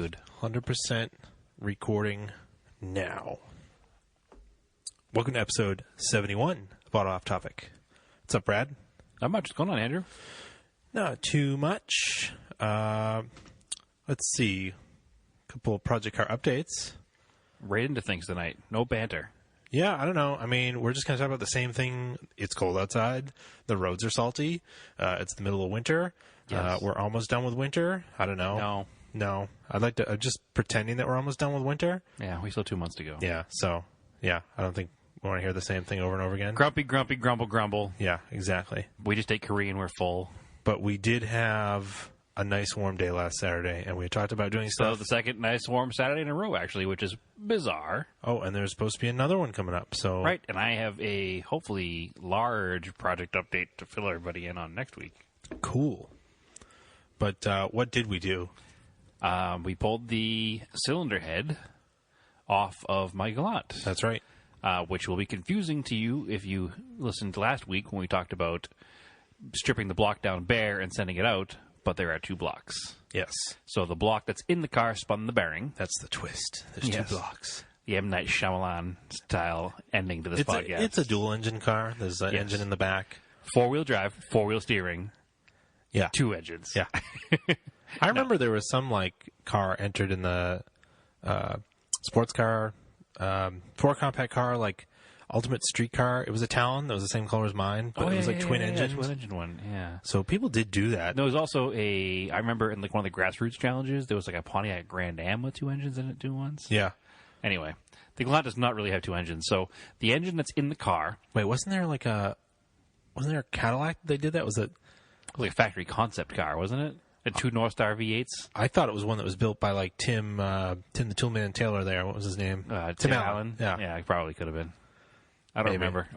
good. 100% recording now. Welcome to episode 71 of Auto Off Topic. What's up, Brad? Not much. What's going on, Andrew? Not too much. Let's see. A couple of Project Car updates. Right into things tonight. No banter. Yeah, I don't know. I mean, we're just going to talk about the same thing. It's cold outside. The roads are salty. It's the middle of winter. Yes. We're almost done with winter. I don't know. No. I'd like to... just pretending that we're almost done with winter. Yeah, we still have 2 months to go. Yeah, so... Yeah, I don't think we want to hear the same thing over and over again. Grumpy, grumpy, grumble, grumble. Yeah, exactly. We just ate Korean. We're full. But we did have a nice warm day last Saturday, and we talked about doing So stuff. the second nice warm Saturday in a row, actually, which is bizarre. Oh, and there's supposed to be another one coming up. So Right, and I have a hopefully large project update to fill everybody in on next week. Cool. But what did we do? We pulled the cylinder head off of my Galant. That's right. Which will be confusing to you if you listened to last week when we talked about stripping the block down bare and sending it out, but there are 2 blocks. Yes. So the block that's in the car spun the bearing. That's the twist. There's Yes. 2 blocks. The M. Night Shyamalan style ending to this podcast. It's a dual engine car. There's an Yes. engine in the back. 4-wheel drive, 4-wheel steering, Yeah. 2 engines. Yeah. I remember there was some car entered in the sports car, Ford compact car, ultimate street car. It was a Talon that was the same color as mine, but it was twin engines. Twin engine one, yeah. So people did do that. There was also I remember in one of the grassroots challenges, there was a Pontiac Grand Am with 2 engines in it 2 once. Yeah. Anyway, the Galant does not really have 2 engines. So the engine that's in the car, Wait, wasn't there a Cadillac that they did that? Was it? it was like a factory concept car, wasn't it? And 2 North Star V8s. I thought it was one that was built by Tim the Toolman Taylor there. What was his name? Tim Allen. Yeah. It probably could have been. I don't remember.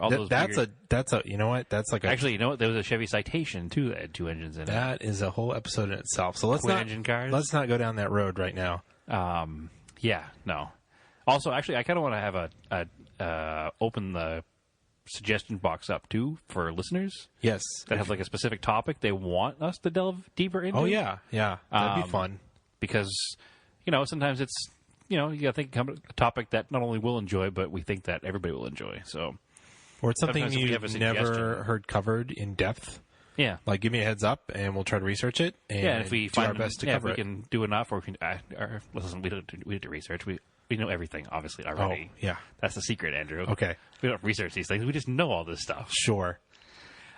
That's a you know what? That's Actually, you know what? There was a Chevy Citation too that had 2 engines in it. That is a whole episode in itself. So let's Twin not engine cars? Let's not go down that road right now. Yeah, no. Also, actually, I kind of want to have open the suggestion box up too for listeners Yes. that have a specific topic they want us to delve deeper into. Oh yeah. That'd be fun. Because sometimes it's you got to think of a topic that not only we'll enjoy, but we think that everybody will enjoy. So, Or it's something sometimes if we have a you've never suggestion. heard covered in depth. yeah. Give me a heads up, and we'll try to research it. And Yeah, and if we do find our best to if cover we it. can do enough, or we can, listen, we don't do research. We know everything, obviously, already. Oh, yeah. That's the secret, Andrew. Okay. We don't research these things. We just know all this stuff. Sure.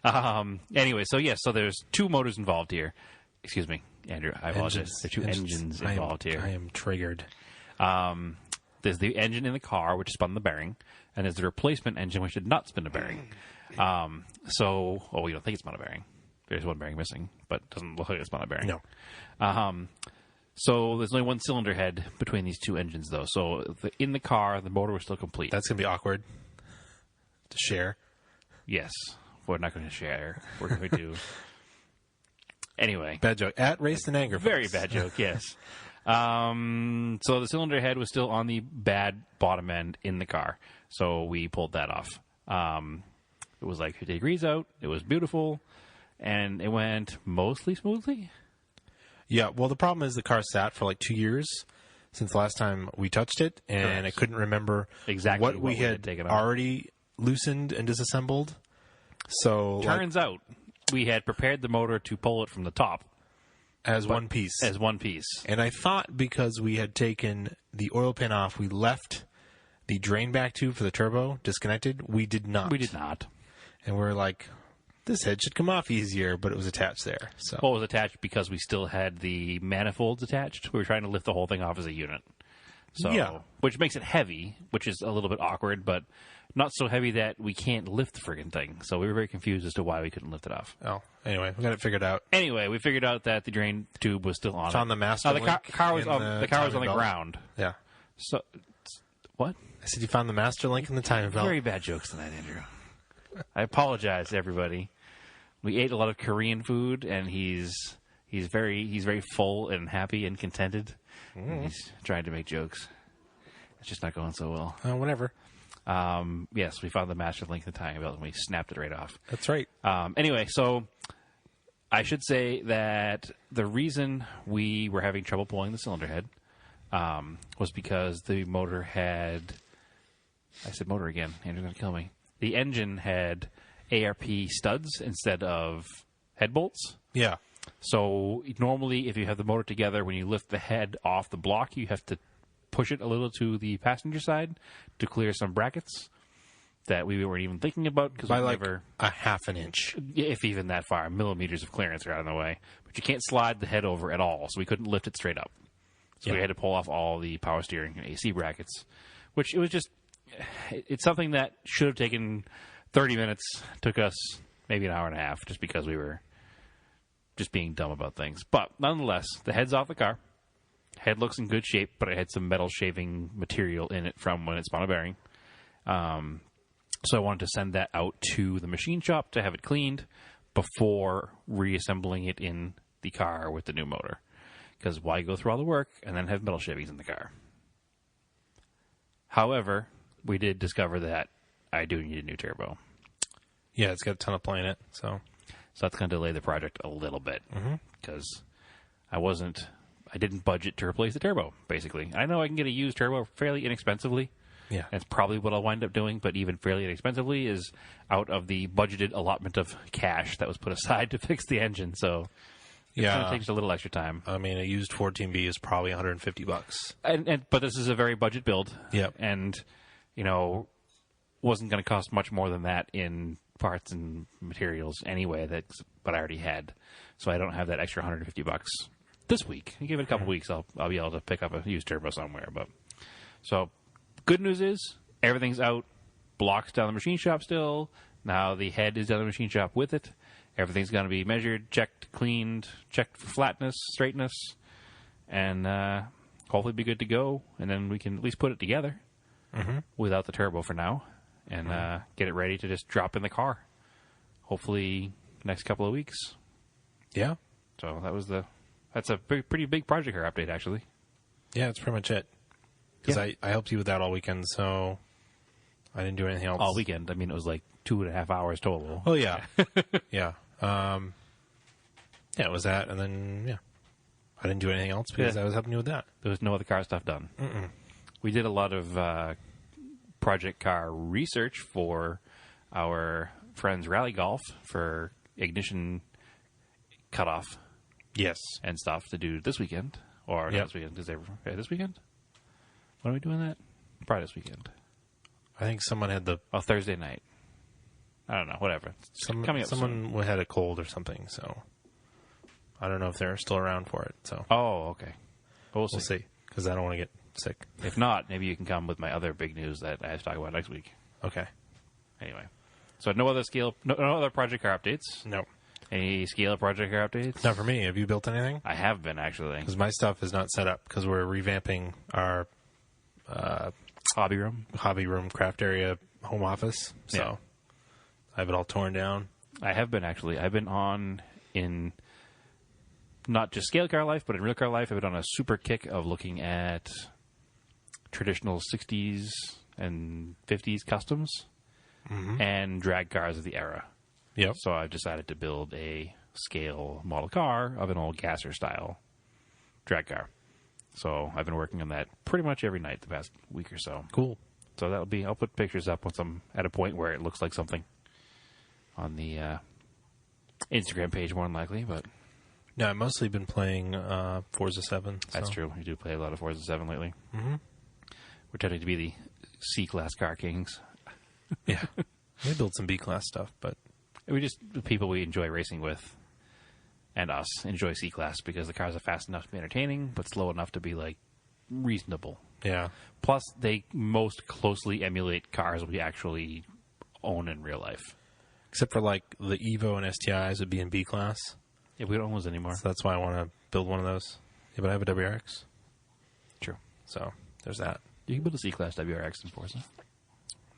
Anyway, so there's 2 motors involved here. Excuse me, Andrew. I apologize. There are 2 engines involved here. I am triggered. There's the engine in the car, which spun the bearing, and there's the replacement engine, which did not spin the bearing. We don't think it spun a bearing. There's 1 bearing missing, but it doesn't look like it spun a bearing. No. So there's only 1 cylinder head between these 2 engines, though. So in the car, the motor was still complete. That's gonna be awkward to share. Yes. We're not going to share. We're going to... Anyway. Bad joke. At Race and Anger. Very folks. bad joke, yes. So the cylinder head was still on the bad bottom end in the car. So we pulled that off. It was 50 degrees out. It was beautiful. And it went mostly smoothly. Yeah, well, the problem is the car sat for 2 years since the last time we touched it, and Correct. I couldn't remember Exactly what what we we had had taken off. already loosened and disassembled. So, Turns out we had prepared the motor to pull it from the top as one piece. as one piece. And I thought because we had taken the oil pan off, we left the drain back tube for the turbo disconnected. We did not. We did not. And we're like, this head should come off easier, but it was attached there. So Well, it was attached because we still had the manifolds attached. We were trying to lift the whole thing off as a unit. So, Yeah. Which makes it heavy, which is a little bit awkward, but not so heavy that we can't lift the friggin' thing. So we were very confused as to why we couldn't lift it off. Anyway, we got it figured out. Anyway, we figured out that the drain tube was still on. Found it. the master the link car was in on the the car was on timing the belt. ground. Yeah. So what? I said you found the master link in the timing belt. Very bad jokes tonight, Andrew. I apologize, everybody. We ate a lot of Korean food, and he's very full and happy and contented. And he's trying to make jokes. It's just not going so well. Whatever. Yes, we found the master link in the timing belt, and we snapped it right off. That's right. Anyway, so I should say that the reason we were having trouble pulling the cylinder head was because the motor had... I said motor again. Andrew's going to kill me. The engine had ARP studs instead of head bolts. Yeah. So normally, if you have the motor together, when you lift the head off the block, you have to push it a little to the passenger side to clear some brackets that we weren't even thinking about. By like a half an inch. If even that far. Millimeters of clearance are out of the way. But you can't slide the head over at all, so we couldn't lift it straight up. So we had to pull off all the power steering and AC brackets, which it was just... It's something that should have taken 30 minutes. Took us maybe an hour and a half just because we were just being dumb about things. But nonetheless, the head's off the car. Head looks in good shape, but it had some metal shaving material in it from when it spun a bearing. So I wanted to send that out to the machine shop to have it cleaned before reassembling it in the car with the new motor. Because why go through all the work and then have metal shavings in the car? However, we did discover that I do need a new turbo. Yeah, it's got a ton of play in it. So that's going to delay the project a little bit. Because I didn't budget to replace the turbo, basically. I know I can get a used turbo fairly inexpensively. Yeah. That's probably what I'll wind up doing, but even fairly inexpensively is out of the budgeted allotment of cash that was put aside to fix the engine. So it's going to take just a little extra time. I mean, a used 14B is probably $150. But this is a very budget build. Yep. And, wasn't going to cost much more than that in parts and materials anyway, but I already had. So I don't have that extra $150 this week. You give it a couple weeks, I'll be able to pick up a used turbo somewhere. But so good news is everything's out. Blocks down the machine shop still. Now the head is down the machine shop with it. Everything's going to be measured, checked, cleaned, checked for flatness, straightness, and hopefully be good to go. And then we can at least put it together without the turbo for now, and get it ready to just drop in the car. Hopefully next couple of weeks. Yeah. So that's a pretty big project car update, actually. Yeah, that's pretty much it. Because I helped you with that all weekend, so I didn't do anything else. All weekend. I mean, it was like 2.5 hours total. Oh, yeah. Yeah. It was that, and then, I didn't do anything else because I was helping you with that. There was no other car stuff done. We did a lot of project car research for our friends Rally Golf for ignition cutoff. Yes. And stuff to do this weekend. Or not this weekend. Is this weekend? When are we doing that? Probably this weekend. I think someone had Thursday night. I don't know. Whatever. Someone had a cold or something, so I don't know if they're still around for it. So. Oh, okay. We'll see. Because I don't want to get sick. If not, maybe you can come with my other big news that I have to talk about next week. Okay. Anyway. So no other project car updates? No. Any scale project car updates? Not for me. Have you built anything? I have been, actually. Because my stuff is not set up because we're revamping our hobby room, craft area, home office. So I have it all torn down. I have been, actually. I've been on in not just scale car life, but in real car life. I've been on a super kick of looking at traditional 60s and 50s customs and drag cars of the era. Yep. So I've decided to build a scale model car of an old gasser style drag car. So I've been working on that pretty much every night the past week or so. Cool. So I'll put pictures up once I'm at a point where it looks like something on the Instagram page, more than likely. But no, I've mostly been playing Forza 7. That's true. You do play a lot of Forza 7 lately. We're tending to be the C-class car kings. Yeah. We build some B-class stuff, but the people we enjoy racing with and us enjoy C-class because the cars are fast enough to be entertaining, but slow enough to be, reasonable. Yeah. Plus, they most closely emulate cars we actually own in real life. Except for, the Evo and STIs would be in B-class. Yeah, we don't own those anymore. So that's why I want to build one of those. Yeah, but I have a WRX. True. So, there's that. You can build a C-class WRX in Forza.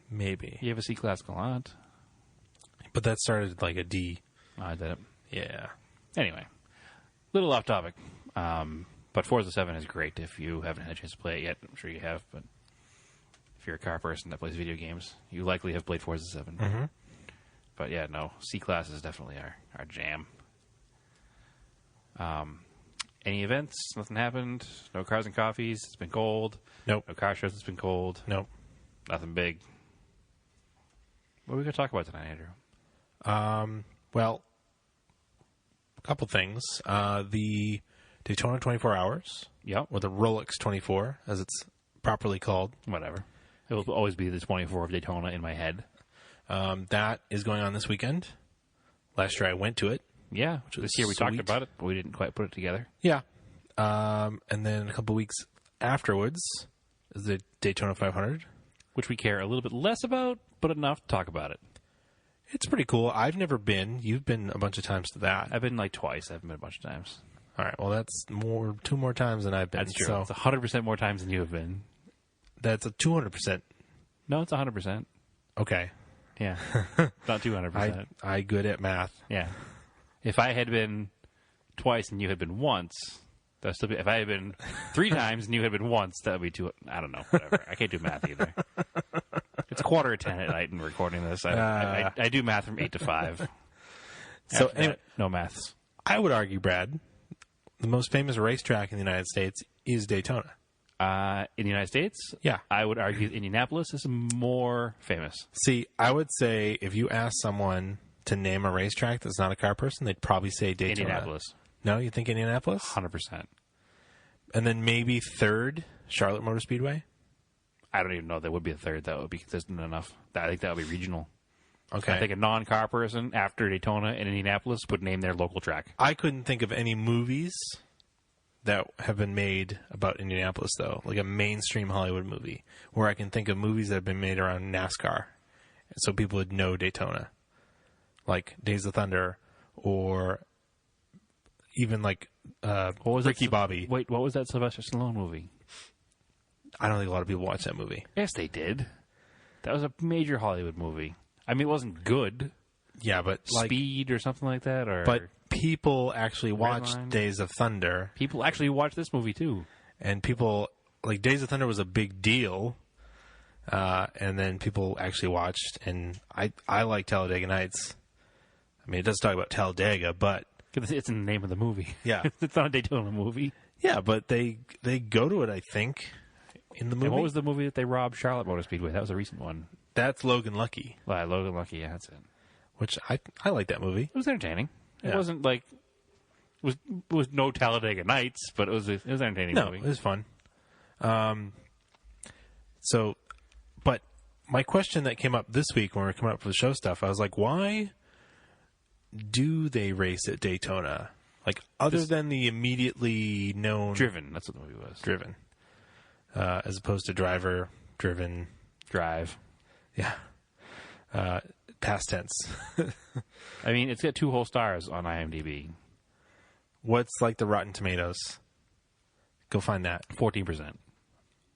Maybe. You have a C-class Galant. But that started a D. I did it. Yeah. Anyway, little off topic. But Forza 7 is great if you haven't had a chance to play it yet. I'm sure you have, but if you're a car person that plays video games, you likely have played Forza 7. But yeah, no, C-Class is definitely our jam. Any events? Nothing happened. No cars and coffees. It's been cold. Nope. No car shows. It's been cold. Nope. Nothing big. What are we going to talk about tonight, Andrew? Well, a couple things. The Daytona 24 Hours. Yep. Or the Rolex 24, as it's properly called. Whatever. It will always be the 24 of Daytona in my head. That is going on this weekend. Last year I went to it. Yeah. This year we talked about it, but we didn't quite put it together. Yeah. And then a couple weeks afterwards is the Daytona 500. Which we care a little bit less about, but enough to talk about it. It's pretty cool. I've never been. You've been a bunch of times to that. I've been like twice. I haven't been a bunch of times. All right. Well, that's two more times than I've been. That's true. So it's 100% more times than you have been. that's a 200%. No, it's 100%. Okay. Yeah. Not 200%. I good at math. Yeah. If I had been twice and you had been once, that'd still be. If I had been 3 times and you had been once, that would be 2. I don't know. Whatever. I can't do math either. It's 9:45 at night and recording this. I do math from 8 to 5. So After anyway, that, no maths. I would argue, Brad, the most famous racetrack in the United States is Daytona. In the United States, Yeah. I would argue Indianapolis is more famous. See, I would say if you ask someone to name a racetrack that's not a car person, they'd probably say Daytona. Indianapolis, No, you think Indianapolis? 100%. And then maybe third, Charlotte Motor Speedway? I don't even know if there would be a third that would be consistent enough. I think that would be regional. Okay. I think a non-car person after Daytona and Indianapolis would name their local track. I couldn't think of any movies that have been made about Indianapolis, though, like a mainstream Hollywood movie, where I can think of movies that have been made around NASCAR, so people would know Daytona, like Days of Thunder, or even like What was Ricky that, Bobby. Wait, what was that Sylvester Stallone movie? I don't think a lot of people watch that movie. Yes, they did. That was a major Hollywood movie. I mean, it wasn't good. Yeah, but Speed or something like that. but people actually watched Line. Days of Thunder, people actually watched this movie too. and people like Days of Thunder was a big deal. And then people actually watched, and I like Talladega Nights. I mean, it does talk about Talladega, but 'Cause it's in the name of the movie. Yeah. It's not a Daytona movie. yeah, but they go to it, I think, in the movie. And what was the movie that they robbed Charlotte Motor Speedway? That was a recent one. That's Logan Lucky, Well, Logan Lucky, yeah, that's it. which I like that movie. It was entertaining. It Yeah. wasn't like it was no Talladega Nights, but it was an entertaining No, movie. it was fun. So, but my question that came up this week when we were coming up for the show stuff, I was like, why do they race at Daytona? Like, other than the immediately known Driven, that's what the movie was. driven, as opposed to driver driven. Drive. Yeah. Past tense. I mean, it's got 2 whole stars on IMDb. What's like the Rotten Tomatoes? Go find that. 14%.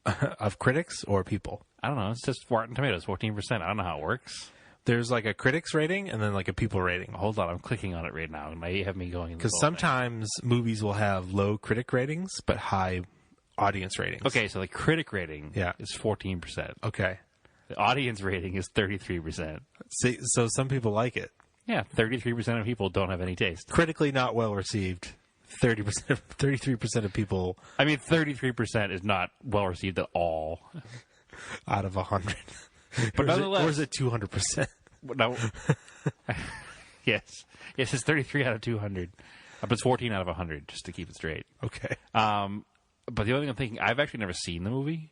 Of critics or people? I don't know. It's just Rotten Tomatoes, 14%. I don't know how it works. There's like a critics rating and then like a people rating. Hold on, I'm clicking on it right now. Now you have me going. Because sometimes movies will have low critic ratings but high audience ratings. Okay, so the critic rating is 14%. Okay. The audience rating is 33%. See, so some people like it. Yeah, 33% of people don't have any taste. Critically not well received. 33% of people I mean, 33% is not well received at all. out of 100. But nonetheless, or is it 200%? No. Yes, it's 33 out of 200, but it's 14 out of 100, just to keep it straight. Okay. But the only thing I'm thinking, I've actually never seen the movie.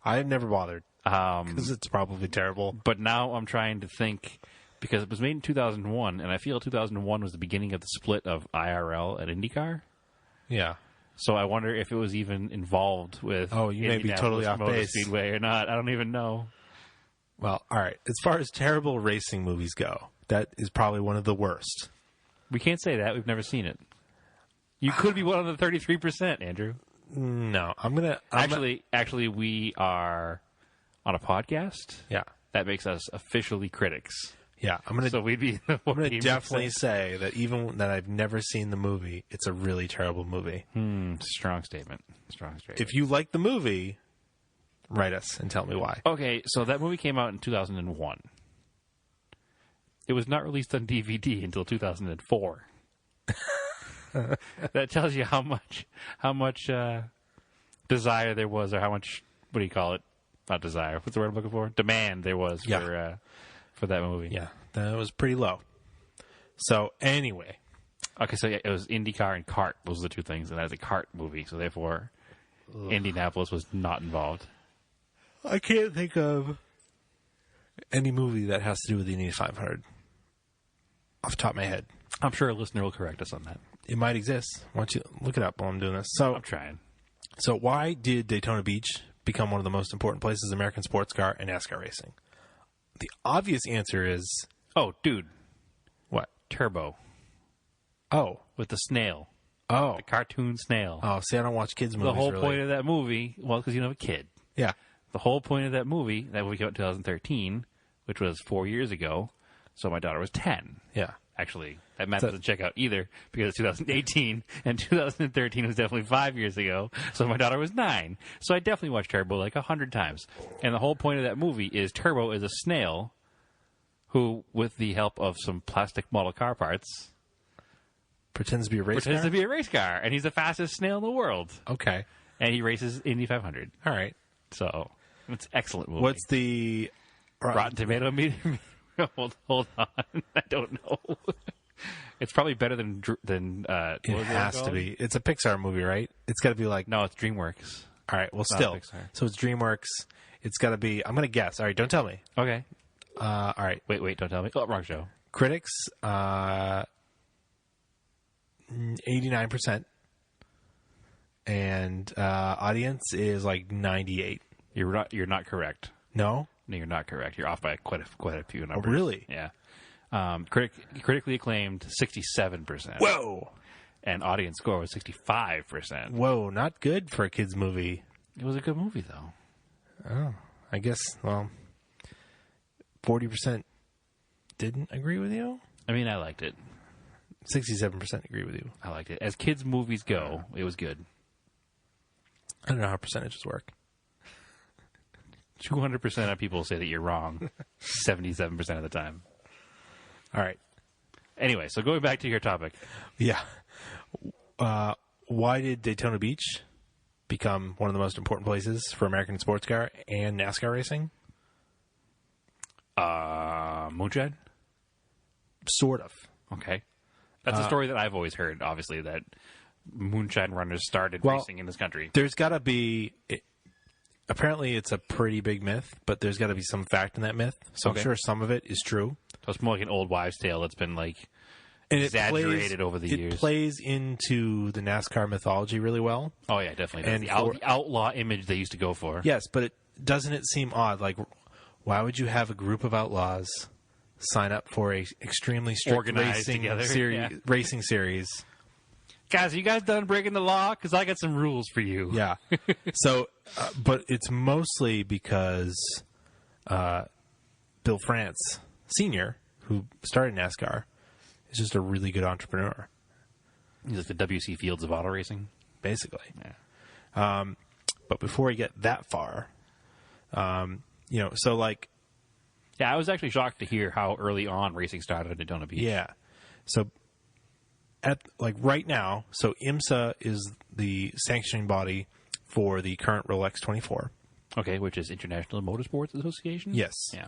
I have never bothered because it's probably terrible. But now I'm trying to think, because it was made in 2001, and I feel 2001 was the beginning of the split of IRL and IndyCar. Yeah. So I wonder if it was even involved with Oh, you may be totally off Motor base. Speedway or not. I don't even know. Well, all right. As far as terrible racing movies go, that is probably one of the worst. We can't say that. We've never seen it. You could be one of the 33%, Andrew. No, Actually, we are on a podcast. Yeah. That makes us officially critics. Yeah, I'm gonna. So we'd be. I'm gonna definitely say that even that I've never seen the movie, it's a really terrible movie. Strong statement. Strong statement. If you like the movie, write us and tell me why. Okay, so that movie came out in 2001. It was not released on DVD until 2004. That tells you how much desire there was, or how much, what do you call it? Not desire. What's the word I'm looking for? Demand there was for that movie. Yeah, that was pretty low. So anyway. Okay, so yeah, it was IndyCar and kart. Those are the two things, and that is a kart movie. So therefore, Indianapolis was not involved. I can't think of any movie that has to do with the Indy 500 off the top of my head. I'm sure a listener will correct us on that. It might exist. Why don't you look it up while I'm doing this? So I'm trying. So why did Daytona Beach become one of the most important places in American sports car and NASCAR racing? The obvious answer is... Oh, dude. What? Turbo. Oh. With the snail. Oh. The cartoon snail. Oh, see, I don't watch kids' movies, The whole really. point of that movie, well, because you don't have a kid. Yeah. The whole point of that movie came out in 2013, which was 4 years ago, so my daughter was 10. Yeah. Actually, that math doesn't check out either, because it's 2018, and 2013 was definitely 5 years ago, so my daughter was 9. So I definitely watched Turbo like 100 times. And the whole point of that movie is Turbo is a snail who, with the help of some plastic model car parts... Pretends to be a race car? Pretends to be a race car, and he's the fastest snail in the world. Okay. And he races Indy 500. All right. So, it's an excellent movie. What's the... Rotten Tomato meter? Hold on. I don't know. It's probably better than it has to be. It's a Pixar movie, right? It's got to be like... No, it's DreamWorks. All right. Well, still. So it's DreamWorks. It's got to be... I'm going to guess. All right. Don't tell me. Okay. All right. Wait. Don't tell me. Oh, wrong show. Critics, 89%. And audience is like 98. You're not correct. No? No, you're not correct. You're off by quite a few numbers. Oh, really? Yeah. Critically acclaimed, 67%. Whoa! And audience score was 65%. Whoa, not good for a kid's movie. It was a good movie, though. Oh, I guess, well, 40% didn't agree with you? I mean, I liked it. 67% agree with you. I liked it. As kids' movies go, it was good. I don't know how percentages work. 200% of people say that you're wrong 77% of the time. All right. Anyway, so going back to your topic. Yeah. Why did Daytona Beach become one of the most important places for American sports car and NASCAR racing? Moonshine? Sort of. Okay. That's a story that I've always heard, obviously, that moonshine runners started racing in this country. There's got to be... Apparently, it's a pretty big myth, but there's got to be some fact in that myth. So I'm sure some of it is true. So it's more like an old wives' tale that's been and exaggerated over the years. It plays into the NASCAR mythology really well. Oh yeah, definitely. And the outlaw image they used to go for. Yes, but doesn't it seem odd? Like, why would you have a group of outlaws sign up for a extremely strict racing series? Guys, are you guys done breaking the law? Because I got some rules for you. Yeah. So, but it's mostly because Bill France Sr., who started NASCAR, is just a really good entrepreneur. He's like the W.C. Fields of auto racing. Basically. Yeah. But before we get that far, so like... Yeah, I was actually shocked to hear how early on racing started at Daytona Beach. Yeah. So... right now, so IMSA is the sanctioning body for the current Rolex 24. Okay, which is International Motorsports Association? Yes. Yeah.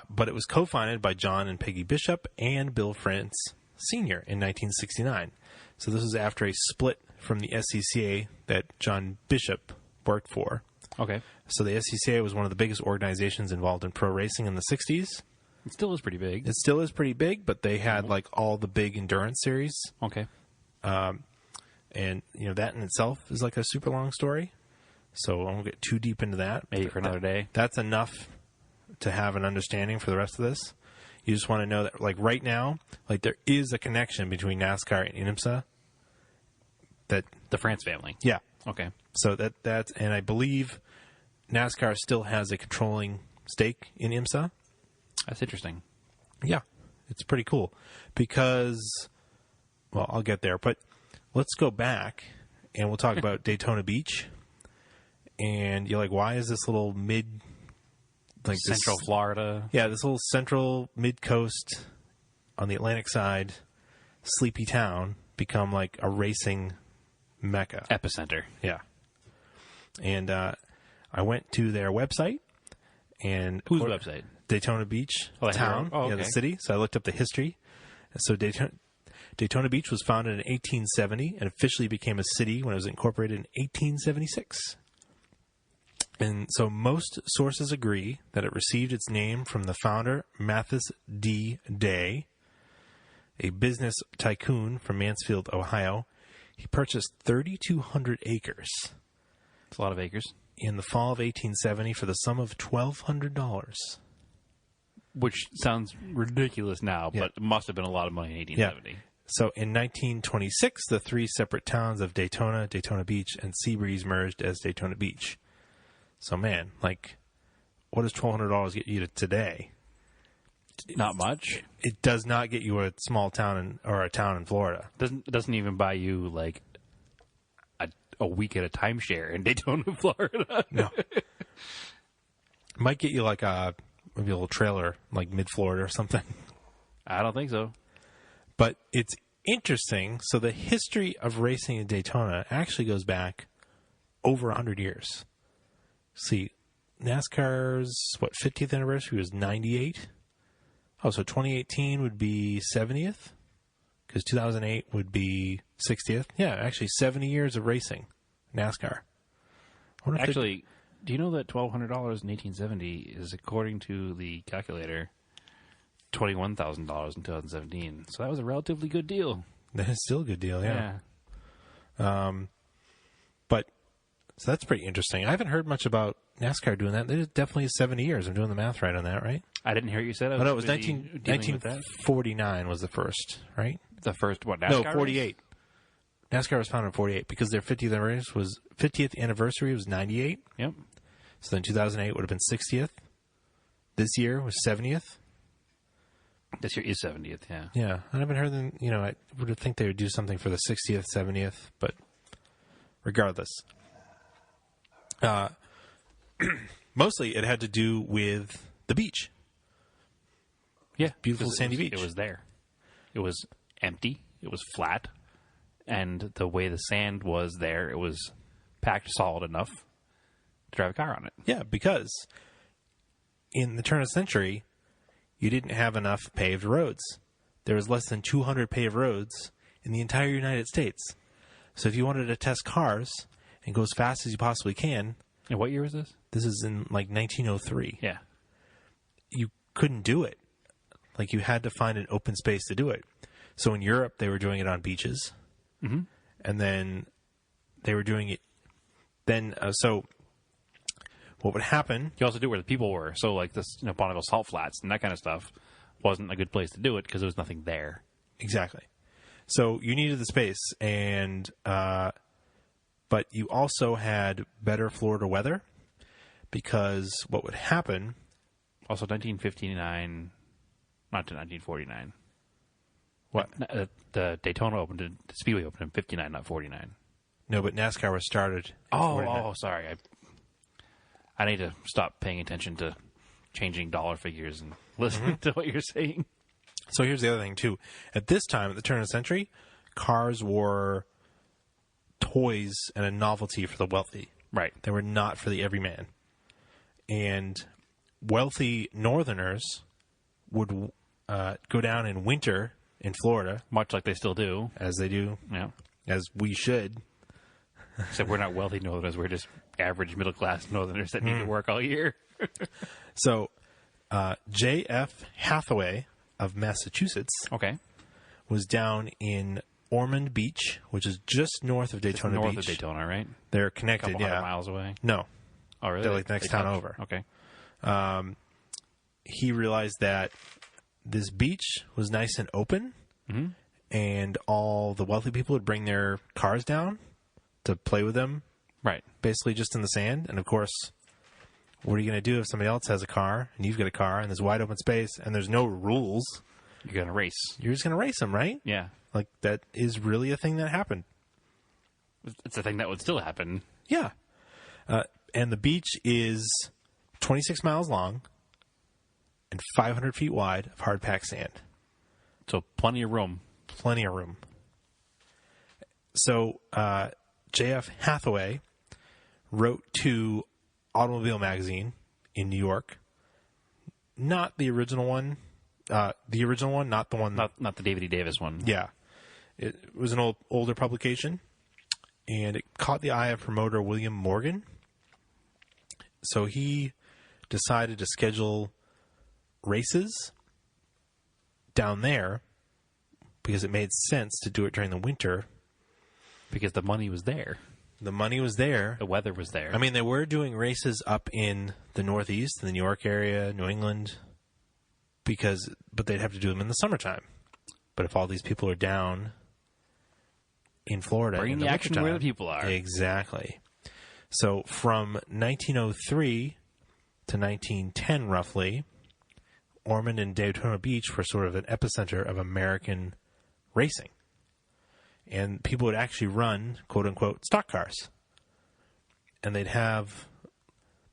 But it was co-founded by John and Peggy Bishop and Bill France Sr. in 1969. So this is after a split from the SCCA that John Bishop worked for. Okay. So the SCCA was one of the biggest organizations involved in pro racing in the 60s. It still is pretty big. It still is pretty big, but they had all the big endurance series. Okay. And that in itself is like a super long story. So I won't get too deep into that. Maybe for another day. That's enough to have an understanding for the rest of this. You just want to know that right now, there is a connection between NASCAR and IMSA. That the France family. Yeah. Okay. So that's and I believe NASCAR still has a controlling stake in IMSA. That's interesting. Yeah, it's pretty cool because, well, I'll get there, but let's go back and we'll talk about Daytona Beach. And you're like, why is this little Central Florida? Yeah, this little central mid-coast on the Atlantic side, sleepy town become like a racing mecca. Epicenter. Yeah. And I went to their website. And Whose website? Daytona Beach town. Oh, okay. Yeah, the city. So I looked up the history. So Daytona Beach was founded in 1870 and officially became a city when it was incorporated in 1876. And so most sources agree that it received its name from the founder, Mathis D. Day, a business tycoon from Mansfield, Ohio. He purchased 3,200 acres. It's a lot of acres. In the fall of 1870 for the sum of $1,200. Which sounds ridiculous now, Yeah. but it must have been a lot of money in 1870. So in 1926, the three separate towns of Daytona, Daytona Beach, and Seabreeze merged as Daytona Beach. So, man, like, what does $1,200 get you to today? Not much. It does not get you a small town or a town in Florida. Doesn't even buy you like a week at a timeshare in Daytona, Florida. No. Might get you like maybe a little trailer, like mid-Florida or something. I don't think so. But it's interesting. So the history of racing in Daytona actually goes back over 100 years. See, NASCAR's, 50th anniversary was 98? Oh, so 2018 would be 70th? Because 2008 would be 60th? Yeah, actually 70 years of racing, NASCAR. Actually, do you know that $1,200 in 1870 is, according to the calculator, $21,000 in 2017? So that was a relatively good deal. That is still a good deal, yeah. But, so that's pretty interesting. I haven't heard much about NASCAR doing that. It definitely is 70 years. I'm doing the math right on that, right? I didn't hear what you said. No, it was 1949 was the first, right? The first, what, NASCAR? No, 48. NASCAR was founded in 48 because their 50th anniversary was 98. Yep. So then 2008 would have been 60th. This year was 70th. This year is 70th, yeah. Yeah. I haven't heard them, I would think they would do something for the 60th, 70th, but regardless. Mostly it had to do with the beach. Yeah. Beautiful sandy beach. It was there. It was empty. It was flat. And the way the sand was there, it was packed solid enough to drive a car on it. Yeah, because in the turn of the century, you didn't have enough paved roads. There was less than 200 paved roads in the entire United States. So if you wanted to test cars and go as fast as you possibly can... And what year was this? This is in, 1903. Yeah. You couldn't do it. Like, you had to find an open space to do it. So in Europe, they were doing it on beaches. Mm-hmm. And then they were doing it... Then, so... What would happen? You also do it where the people were. So, like this, Bonneville Salt Flats and that kind of stuff wasn't a good place to do it because there was nothing there. Exactly. So you needed the space, and but you also had better Florida weather because what would happen? Also, 1959, not to 1949. What? The Daytona opened, the Speedway opened in 59, not 49. No, but NASCAR was started. In 49. Sorry. I need to stop paying attention to changing dollar figures and listening to what you're saying. So here's the other thing, too. At this time, at the turn of the century, cars were toys and a novelty for the wealthy. Right. They were not for the everyman. And wealthy northerners would go down in winter in Florida. Much like they still do. As they do. Yeah. As we should. Except we're not wealthy northerners. We're just average middle-class northerners that need to work all year. So, J.F. Hathaway of Massachusetts was down in Ormond Beach, which is just north of Daytona Beach. North of Daytona, right? They're connected, A couple hundred miles away? No. Oh, really? They're like the next town over. Okay. He realized that this beach was nice and open, and all the wealthy people would bring their cars down to play with them. Right. Basically just in the sand. And, of course, what are you going to do if somebody else has a car, and you've got a car, and there's wide open space, and there's no rules? You're going to race. You're just going to race them, right? Yeah. Like, that is really a thing that happened. It's a thing that would still happen. Yeah. And the beach is 26 miles long and 500 feet wide of hard-packed sand. So plenty of room. Plenty of room. So J.F. Hathaway wrote to Automobile Magazine in New York. Not the original one. Not the one. Not the David E. Davis one. Yeah. It was an older publication, and it caught the eye of promoter William Morgan. So he decided to schedule races down there because it made sense to do it during the winter. Because the money was there. The money was there. The weather was there. I mean, they were doing races up in the Northeast, in the New York area, New England, but they'd have to do them in the summertime. But if all these people are down in Florida, bring in the action where the people are. Exactly. So from 1903 to 1910, roughly, Ormond and Daytona Beach were sort of an epicenter of American racing. And people would actually run, quote-unquote, stock cars. And they'd have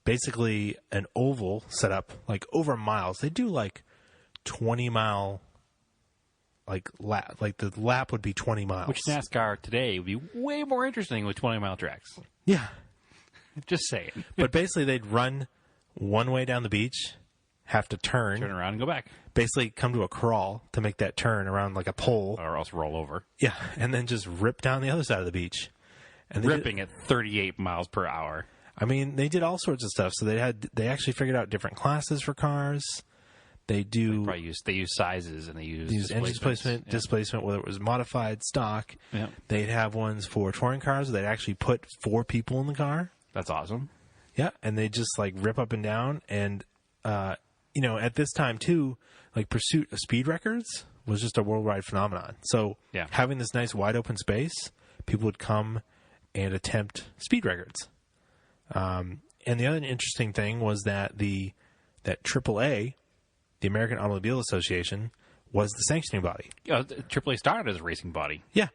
basically an oval set up, like, over miles. They do, like, 20-mile, like, lap. Like, the lap would be 20 miles. Which NASCAR today would be way more interesting with 20-mile tracks. Yeah. Just saying. But basically, they'd run one way down the beach, have to turn around and go back. Basically come to a crawl to make that turn around like a pole. Or else roll over. Yeah, and then just rip down the other side of the beach. And ripping at 38 miles per hour. I mean, they did all sorts of stuff. So they actually figured out different classes for cars. They use sizes and they use engine displacement, whether it was modified, stock. Yeah. They'd have ones for touring cars where they'd actually put 4 people in the car. That's awesome. Yeah, and they just like rip up and down. And at this time too, like pursuit of speed records was just a worldwide phenomenon. So having this nice wide open space, people would come and attempt speed records. And the other interesting thing was that that AAA, the American Automobile Association, was the sanctioning body. AAA started as a racing body. Yeah.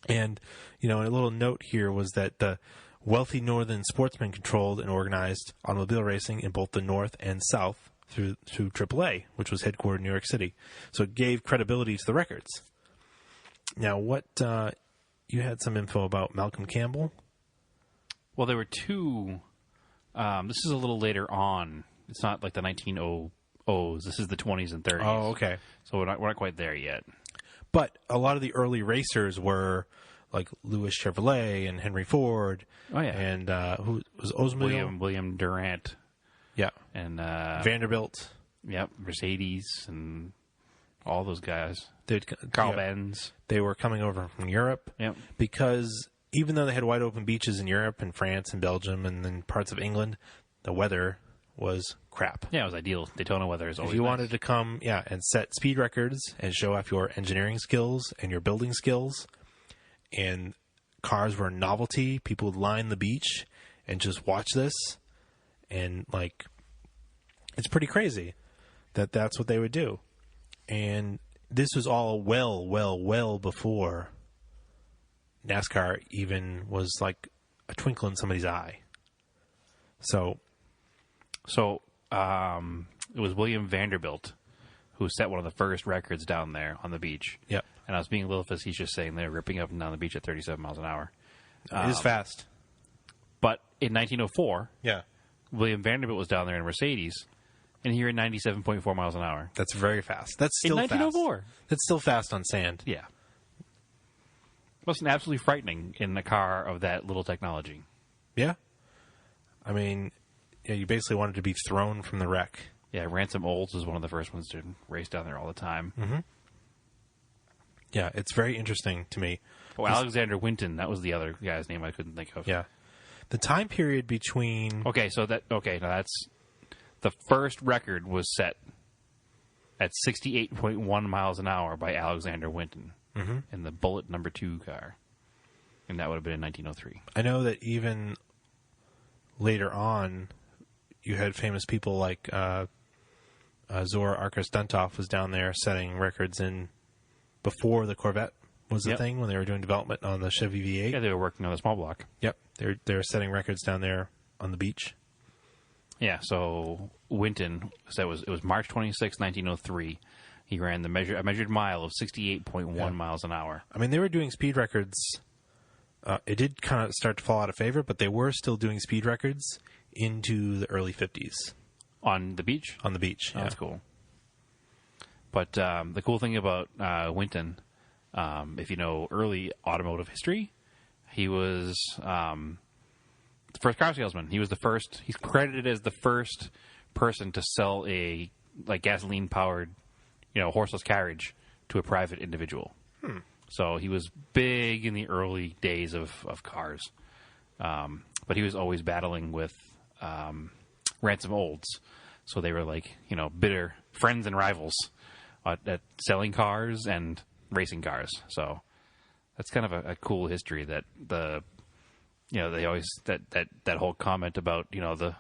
And, a little note here was that the wealthy northern sportsmen controlled and organized automobile racing in both the North and South through AAA, which was headquartered in New York City. So it gave credibility to the records. Now, you had some info about Malcolm Campbell? Well, there were two. This is a little later on. It's not like the 1900s. This is the 20s and 30s. Oh, okay. So we're not quite there yet. But a lot of the early racers were like Lewis Chevrolet and Henry Ford. Oh, yeah. And who was Oldsmobile? William Durant. Yeah. And Vanderbilt. Yep. Mercedes and all those guys. Carl Benz. They were coming over from Europe. Yep. Because even though they had wide open beaches in Europe and France and Belgium and then parts of England, the weather was crap. Yeah, it was ideal. Daytona weather is always If you nice. wanted to come, and set speed records and show off your engineering skills and your building skills, and cars were a novelty, people would line the beach and just watch this, and, like, it's pretty crazy that that's what they would do. And this was all well before NASCAR even was, like, a twinkle in somebody's eye. So it was William Vanderbilt who set one of the first records down there on the beach. Yep. And I was being a little facetious saying they're ripping up and down the beach at 37 miles an hour. It is fast. But in 1904, Yeah. William Vanderbilt was down there in a Mercedes, and he ran 97.4 miles an hour. That's very fast. That's still in 1904. fast. That's still fast on sand. Yeah. It wasn't absolutely frightening in a car of that little technology. Yeah. I mean, you basically wanted to be thrown from the wreck. Yeah, Ransom Olds was one of the first ones to race down there all the time. Mm-hmm. Yeah, it's very interesting to me. Oh, Alexander Winton, that was the other guy's name I couldn't think of. Yeah. The time period between... now that's... The first record was set at 68.1 miles an hour by Alexander Winton in the Bullitt No. 2 car. And that would have been in 1903. I know that even later on, you had famous people like Zora Arkus-Duntov was down there setting records in before the Corvette was the thing, when they were doing development on the Chevy V8. Yeah, they were working on the small block. Yep. They were setting records down there on the beach. Yeah, so Winton, so it was March 26, 1903. He ran a measured mile of 68.1 miles an hour. I mean, they were doing speed records. It did kind of start to fall out of favor, but they were still doing speed records into the early 50s. On the beach? On the beach, yeah. That's cool. But the cool thing about Winton, if you know early automotive history, he was the first car salesman. He was the first. He's credited as the first person to sell a gasoline-powered, horseless carriage to a private individual. So he was big in the early days of cars. But he was always battling with ransom olds. So they were bitter friends and rivals at selling cars and racing cars. So that's kind of a cool history that they always, that whole comment about, the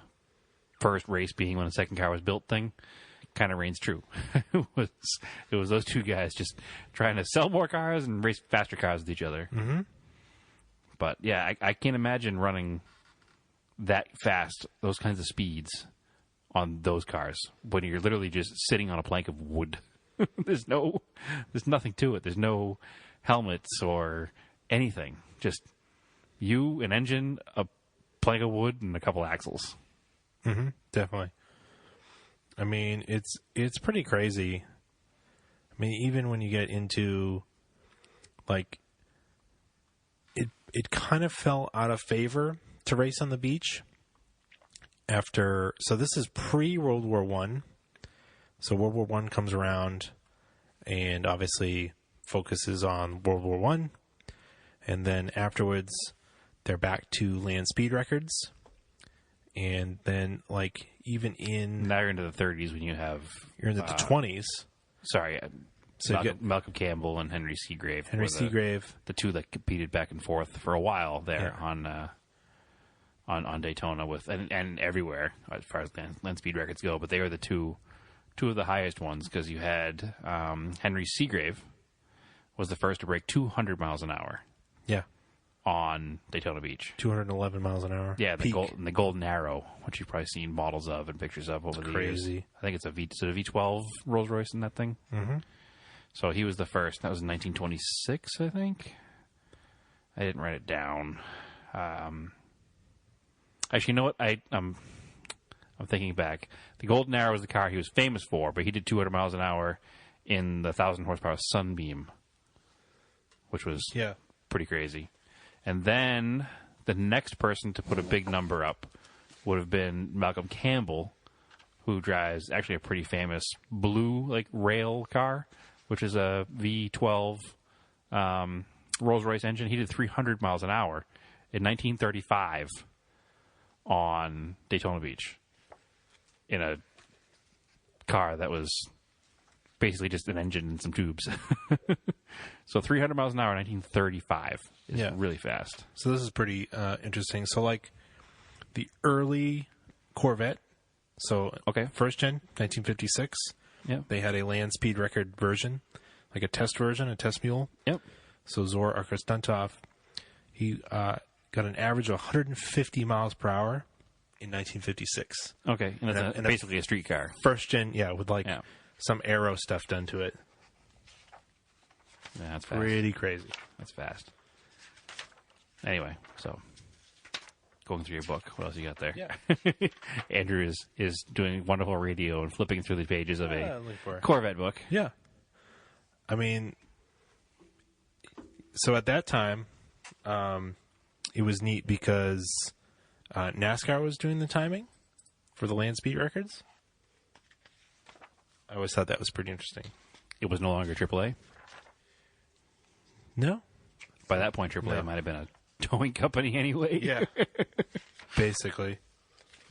first race being when the second car was built thing kind of reigns true. It was those two guys just trying to sell more cars and race faster cars with each other. Mm-hmm. But yeah, I can't imagine running that fast, those kinds of speeds on those cars when you're literally just sitting on a plank of wood. There's nothing to it. There's no helmets or anything. Just you, an engine, a plank of wood, and a couple axles. Mm-hmm. Definitely. I mean, it's pretty crazy. I mean, even when you get into it kind of fell out of favor to race on the beach after. So this is pre-World War I. So World War I comes around and obviously focuses on World War I. And then afterwards, they're back to land speed records. And then, even in... Now you're into the 30s when you have... You're into the 20s. Sorry. So you get Malcolm Campbell and Henry Seagrave. The two that competed back and forth for a while there on Daytona and everywhere as far as land speed records go. But they were the two of the highest ones because you had Henry Seagrave was the first to break 200 miles an hour. Yeah. On Daytona Beach. 211 miles an hour. Yeah, the Golden Arrow, which you've probably seen models of and pictures of over the years. Crazy. I think it's a V12 Rolls Royce in that thing. Mm-hmm. So he was the first. That was in 1926, I think. I didn't write it down. Actually, you know what? I'm thinking back. The Golden Arrow was the car he was famous for, but he did 200 miles an hour in the 1,000 horsepower Sunbeam, which was pretty crazy. And then the next person to put a big number up would have been Malcolm Campbell, who drives actually a pretty famous blue rail car, which is a V12 Rolls-Royce engine. He did 300 miles an hour in 1935 on Daytona Beach in a car that was basically just an engine and some tubes. So 300 miles an hour in 1935 is really fast. So this is pretty interesting. So the early Corvette, first gen, 1956, they had a land speed record version, a test version, a test mule. Yep. So Zor Arkostuntov, he got an average of 150 miles per hour in 1956. Okay, and it's basically a street car. First gen, with some aero stuff done to it. Yeah, that's fast. Pretty crazy. That's fast. Anyway, so going through your book, what else you got there? Yeah. Andrew is doing wonderful radio and flipping through the pages of a Corvette book. Yeah. I mean, so at that time, it was neat because NASCAR was doing the timing for the land speed records. I always thought that was pretty interesting. It was no longer AAA? No. By that point, AAA might have been a towing company anyway. Yeah. Basically.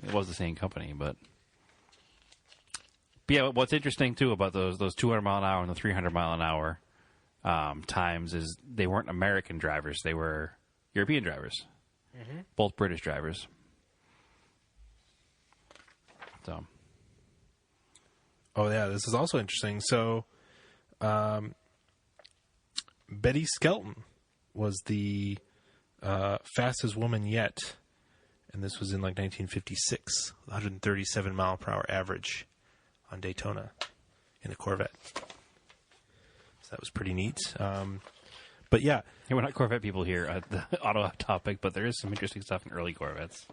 It was the same company, but yeah, what's interesting, too, about those 200 mile an hour and the 300 mile an hour times is they weren't American drivers. They were European drivers. Mm-hmm. Both British drivers. So. Oh, yeah, this is also interesting. So, Betty Skelton was the fastest woman yet, and this was in 1956, 137 mile per hour average on Daytona in a Corvette. that was pretty neat. But yeah, Hey, we're not Corvette people here at the auto topic, but there is some interesting stuff in early Corvettes.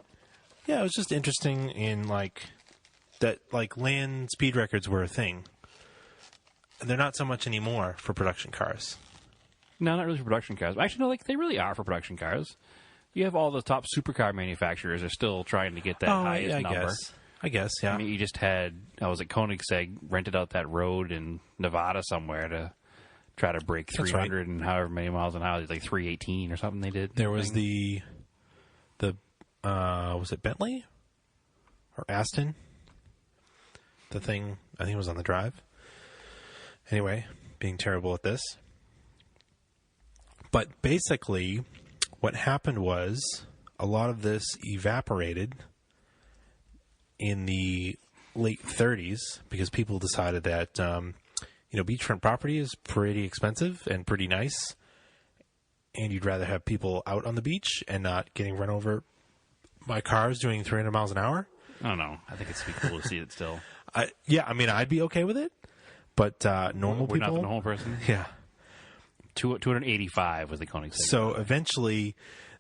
yeah, it was just interesting in that land speed records were a thing. They're not so much anymore for production cars. No, not really for production cars. Actually, no, they really are for production cars. You have all the top supercar manufacturers are still trying to get that highest number. I guess, yeah. I mean, you just had, Koenigsegg rented out that road in Nevada somewhere to try to break 300 and however many miles an hour. It's like 318 or something they did. There was was it Bentley? Or Aston? The thing, I think it was on the drive. Anyway, being terrible at this. But basically, what happened was a lot of this evaporated in the late 30s because people decided that, beachfront property is pretty expensive and pretty nice. And you'd rather have people out on the beach and not getting run over by cars doing 300 miles an hour. I don't know. I think it's cool to see it still. I'd be okay with it. But normal We're people... not the normal person. Yeah. 285 was the Koenigsegg. So eventually,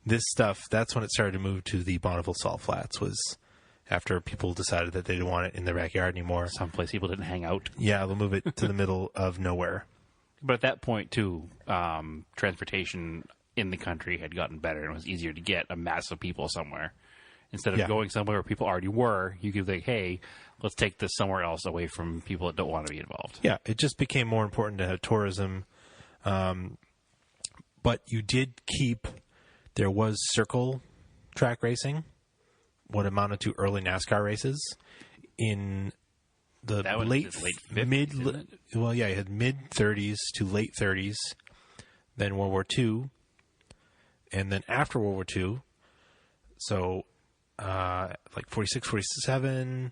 this stuff, that's when it started to move to the Bonneville Salt Flats, was after people decided that they didn't want it in their backyard anymore. Someplace people didn't hang out. Yeah, they'll move it to the middle of nowhere. But at that point, too, transportation in the country had gotten better, and it was easier to get a mass of people somewhere. Instead of going somewhere where people already were, you could think, hey, let's take this somewhere else away from people that don't want to be involved. Yeah, it just became more important to have tourism. But you did keep, there was circle track racing, what amounted to early NASCAR races in the late 50s, you had mid 30s to late 30s, then World War II, and then after World War II, so 46, 47,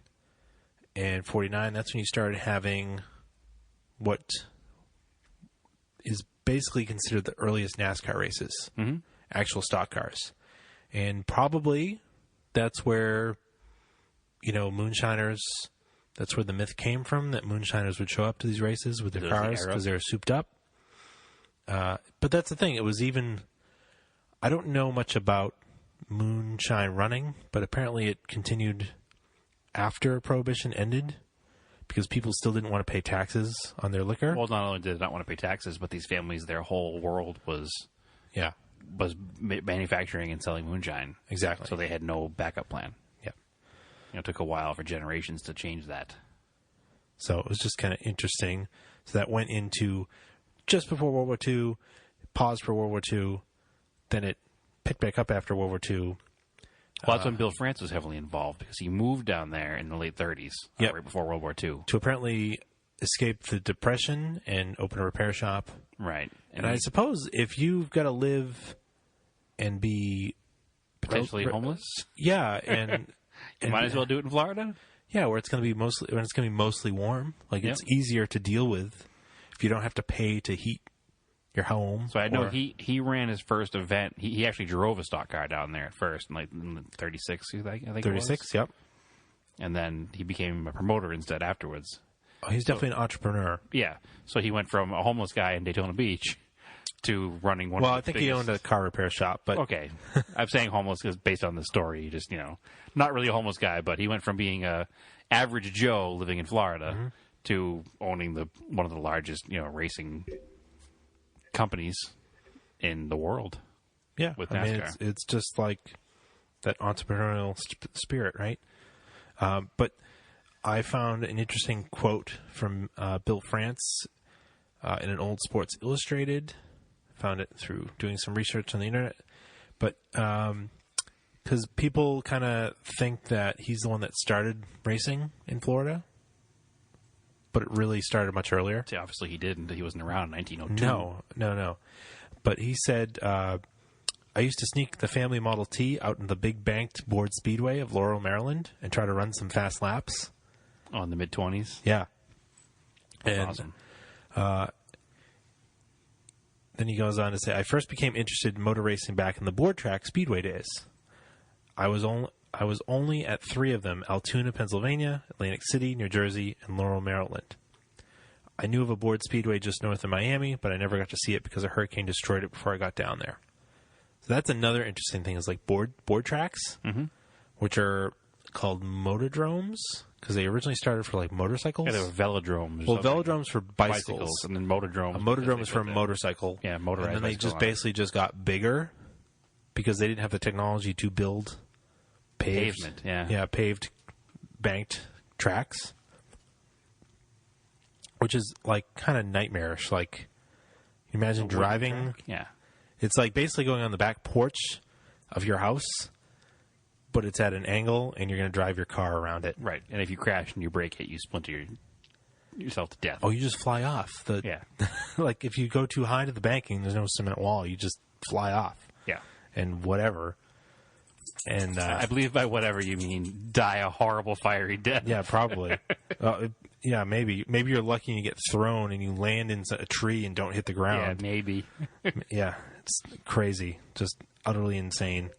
and 49, that's when you started having what is basically considered the earliest NASCAR races, actual stock cars. And probably that's where, moonshiners, that's where the myth came from, that moonshiners would show up to these races with their cars because they were souped up. But that's the thing. It was even, I don't know much about moonshine running, but apparently it continued after Prohibition ended because people still didn't want to pay taxes on their liquor. Well, not only did they not want to pay taxes, but these families, their whole world was manufacturing and selling moonshine. Exactly. So they had no backup plan. Yeah. It took a while for generations to change that. So it was just kind of interesting. So that went into just before World War II, paused for World War II, then it picked back up after World War II. Well, that's when Bill France was heavily involved because he moved down there in the late 30s, right before World War II. To apparently escape the Depression and open a repair shop. Right. And I suppose if you've got to live and be... potentially homeless? Yeah, and... you might as well do it in Florida? Yeah, where it's going to be mostly warm. It's easier to deal with if you don't have to pay to heat your home. So I know he ran his first event. He actually drove a stock car down there at first, in 36, I think 36, yep. And then he became a promoter instead afterwards. Oh, he's definitely an entrepreneur. Yeah. So he went from a homeless guy in Daytona Beach to running one of the Well, I think he owned a car repair shop, but... Okay. I'm saying homeless because based on the story, he just, not really a homeless guy, but he went from being a average Joe living in Florida to owning one of the largest, racing companies in the world. Yeah, with NASCAR. I mean, it's just like that entrepreneurial spirit, right? But I found an interesting quote from Bill France in an old Sports Illustrated. Found it through doing some research on the internet. But because people kind of think that he's the one that started racing in Florida, but it really started much earlier. See, obviously he didn't. He wasn't around in 1902. No. But he said, I used to sneak the family Model T out in the big banked board speedway of Laurel, Maryland, and try to run some fast laps. Oh, in the mid-20s? Yeah. That's awesome. Then he goes on to say, I first became interested in motor racing back in the board track speedway days. I was only at 3 of them: Altoona, Pennsylvania; Atlantic City, New Jersey; and Laurel, Maryland. I knew of a board speedway just north of Miami, but I never got to see it because a hurricane destroyed it before I got down there. So that's another interesting thing is like board tracks, which are called motodromes because they originally started for like motorcycles. Yeah, they were velodromes. Well, velodromes for bicycles. And then motordromes. A motodrome is for a motorcycle. Yeah, motorized. And then they just basically just got bigger because they didn't have the technology to build pavement. Yeah, paved, banked tracks, which is like kind of nightmarish. Like, you imagine driving. Yeah, it's like basically going on the back porch of your house, but it's at an angle, and you're going to drive your car around it. Right. And if you crash and you break it, you splinter yourself to death. Oh, you just fly off. Yeah. Like if you go too high to the banking, there's no cement wall. You just fly off. Yeah. And whatever. And I believe by whatever you mean die a horrible fiery death. Yeah, probably. Yeah, maybe. Maybe you're lucky and you get thrown and you land in a tree and don't hit the ground. Yeah, maybe. Yeah, it's crazy. Just utterly insane.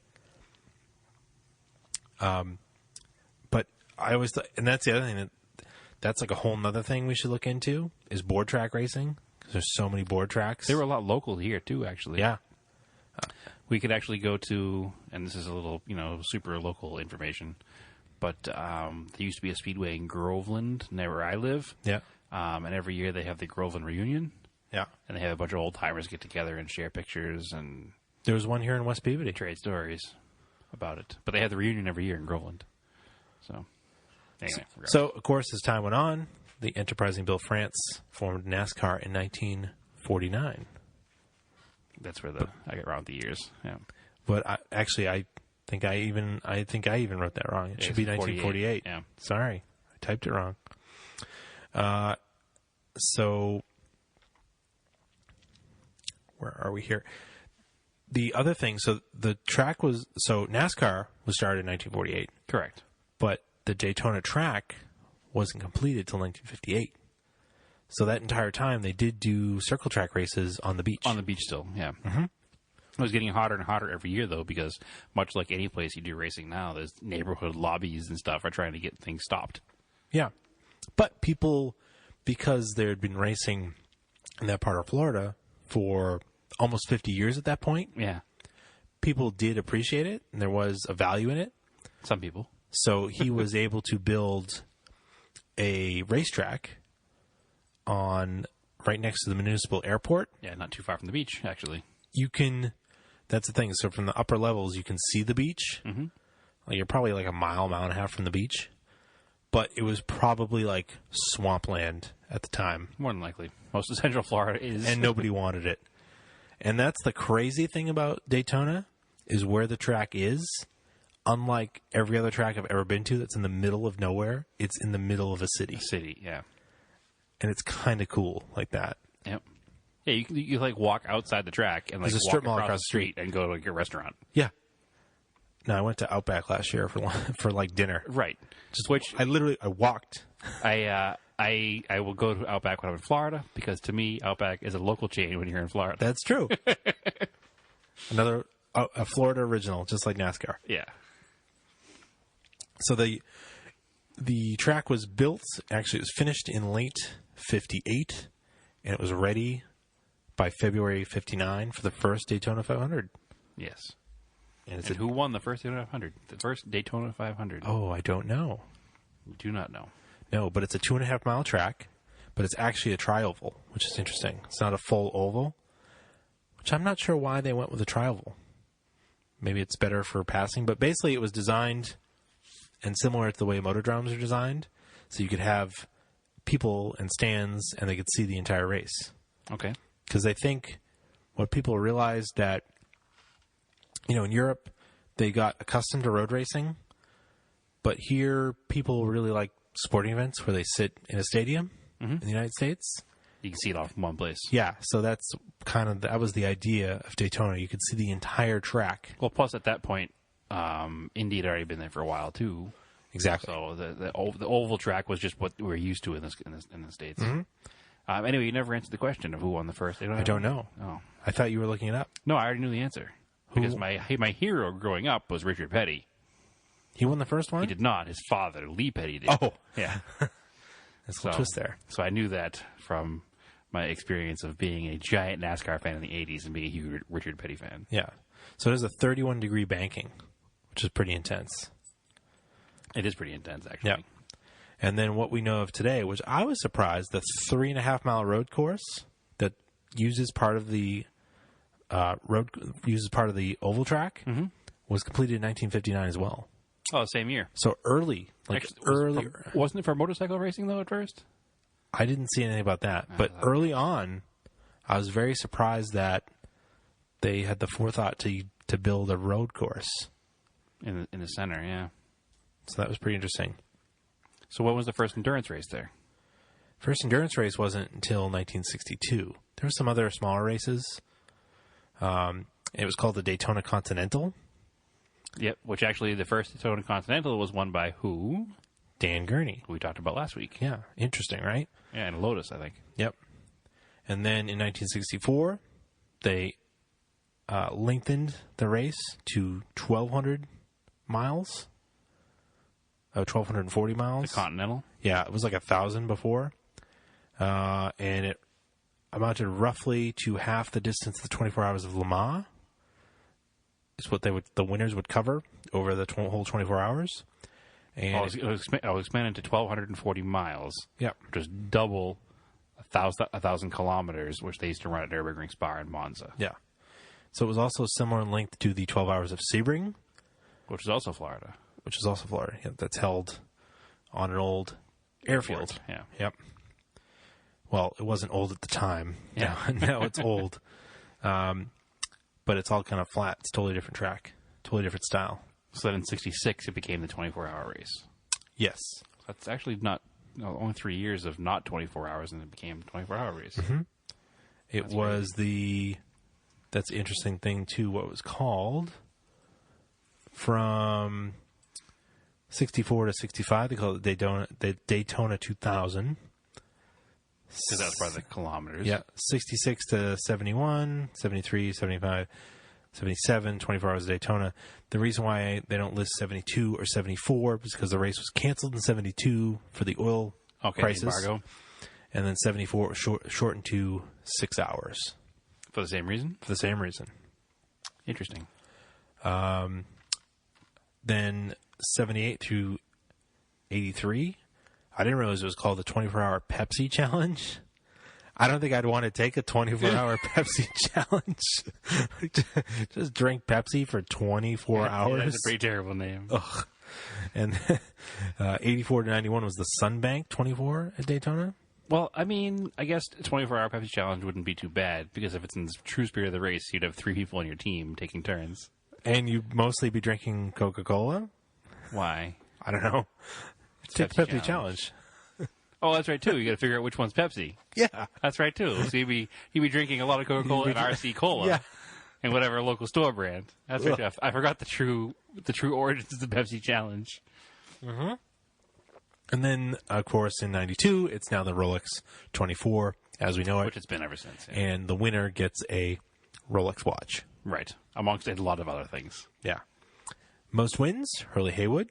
But I always and that's the other thing that's like a whole nother thing we should look into is board track racing because there's so many board tracks. They were a lot local here too, actually. Yeah. We could actually go to, and this is a little, super local information, but there used to be a speedway in Groveland, near where I live. Yeah. And every year they have the Groveland reunion. Yeah. And they have a bunch of old timers get together and share pictures and there was one here in West Peabody. Trade stories about it. But they have the reunion every year in Groveland. So, anyway. So, of course, as time went on, the enterprising Bill France formed NASCAR in 1949. That's where I get wrong with the years. Yeah. But I think I even wrote that wrong. It should be 1948. Yeah. Sorry, I typed it wrong. So where are we here? The other thing, so the track was NASCAR was started in 1948. Correct. But the Daytona track wasn't completed till 1958. So that entire time, they did do circle track races on the beach. On the beach still, yeah. Mm-hmm. It was getting hotter and hotter every year, though, because much like any place you do racing now, there's neighborhood lobbies and stuff are trying to get things stopped. Yeah. But people, because there had been racing in that part of Florida for almost 50 years at that point, yeah, people did appreciate it, and there was a value in it. Some people. So he was able to build a racetrack right next to the municipal airport. Yeah, not too far from the beach, actually. That's the thing. So from the upper levels, you can see the beach. Mm-hmm. Like you're probably like a mile and a half from the beach. But it was probably like swampland at the time. More than likely. Most of Central Florida is. And nobody wanted it. And that's the crazy thing about Daytona is where the track is. Unlike every other track I've ever been to that's in the middle of nowhere, it's in the middle of a city. Yeah. And it's kind of cool like that. Yep. Yeah, you like walk outside the track and like there's a strip mall across the street and go to like your restaurant. Yeah. No, I went to Outback last year for like dinner. Right. I walked. I will go to Outback when I'm in Florida because to me Outback is a local chain when you're in Florida. That's true. A Florida original, just like NASCAR. Yeah. So the track was built. Actually, it was finished in late '58, and it was ready by February '59 for the first Daytona 500. Yes. And who won the first Daytona 500? The first Daytona 500. Oh, I don't know. You do not know. No, but it's a 2.5 mile track, but it's actually a tri-oval, which is interesting. It's not a full oval, which I'm not sure why they went with a tri-oval. Maybe it's better for passing, but basically it was designed and similar to the way motordromes are designed, so you could have people and stands and they could see the entire race. Okay. Because I think what people realized that, in Europe, they got accustomed to road racing, but here people really like sporting events where they sit in a stadium in the United States. You can see it all from one place. Yeah, so that was the idea of Daytona. You could see the entire track. Well, plus at that point, Indy had already been there for a while too. Exactly. So the oval track was just what we're used to in the States. Mm-hmm. Anyway, you never answered the question of who won the first. I don't know. Oh, I thought you were looking it up. No, I already knew the answer. Because my hero growing up was Richard Petty. He won the first one? He did not. His father, Lee Petty, did. Oh. Yeah. There's a little twist there. So I knew that from my experience of being a giant NASCAR fan in the 80s and being a huge Richard Petty fan. Yeah. So there's a 31-degree banking, which is pretty intense. It is pretty intense, actually. Yeah. And then what we know of today, which I was surprised, the 3.5-mile road course that uses part of the oval track was completed in 1959 as well. Oh, same year. So early, Wasn't it for motorcycle racing, though, at first? I didn't see anything about that. But early on, I was very surprised that they had the forethought to build a road course. In the center, yeah. So that was pretty interesting. So what was the first endurance race there? First endurance race wasn't until 1962. There were some other smaller races. It was called the Daytona Continental. Yep, which actually the first Daytona Continental was won by who? Dan Gurney. Who we talked about last week. Yeah, interesting, right? Yeah, and Lotus, I think. Yep. And then in 1964, they lengthened the race to 1,200 miles. 1,240 miles. The Continental? Yeah, it was like 1,000 before. And it amounted roughly to half the distance of the 24 hours of Le Mans. Is what the winners would cover over the whole 24 hours. And it was expanded to 1,240 miles. Yeah. Which is double 1,000 kilometers, which they used to run at Nürburgring, Spa, and Monza. Yeah. So it was also similar in length to the 12 hours of Sebring. Which is also Florida. Which is also Florida. Yeah, that's held on an old airfield. Yeah. Yep. Well, it wasn't old at the time. Yeah. Now it's old. But it's all kind of flat. It's a totally different track. Totally different style. So then in 66, it became the 24-hour race. Yes. That's actually only 3 years of not 24 hours, and it became a 24-hour race. Mm-hmm. It was that's the interesting thing, too, what it was called. From 64 to 65, they called it Daytona 2000. Because that was by the kilometers. Yeah, 66 to 71, 73, 75, 77, 24 hours of Daytona. The reason why they don't list 72 or 74 is because the race was canceled in 72 for the oil crisis. Embargo. And then 74 was shortened to 6 hours. For the same reason? For the same reason. Interesting. Then 78 through 83, I didn't realize it was called the 24-hour Pepsi Challenge. I don't think I'd want to take a 24-hour Pepsi challenge. Just drink Pepsi for 24 hours. That's a pretty terrible name. Ugh. And 84 to 91 was the Sunbank 24 at Daytona. Well, I mean, I guess a 24-hour Pepsi challenge wouldn't be too bad, because if it's in the true spirit of the race, you'd have 3 people on your team taking turns. And you'd mostly be drinking Coca-Cola? Why? I don't know. Take the Pepsi challenge. Oh, that's right, too. You got to figure out which one's Pepsi. Yeah. That's right, too. So you'd be drinking a lot of Coca-Cola and RC Cola. Yeah. And whatever local store brand. That's right, Jeff. I forgot the true origins of the Pepsi challenge. Mm-hmm. And then, of course, in 92, it's now the Rolex 24, as we know it. Which it's been ever since. Yeah. And the winner gets a Rolex watch. Right. Amongst a lot of other things. Yeah. Most wins, Hurley Haywood.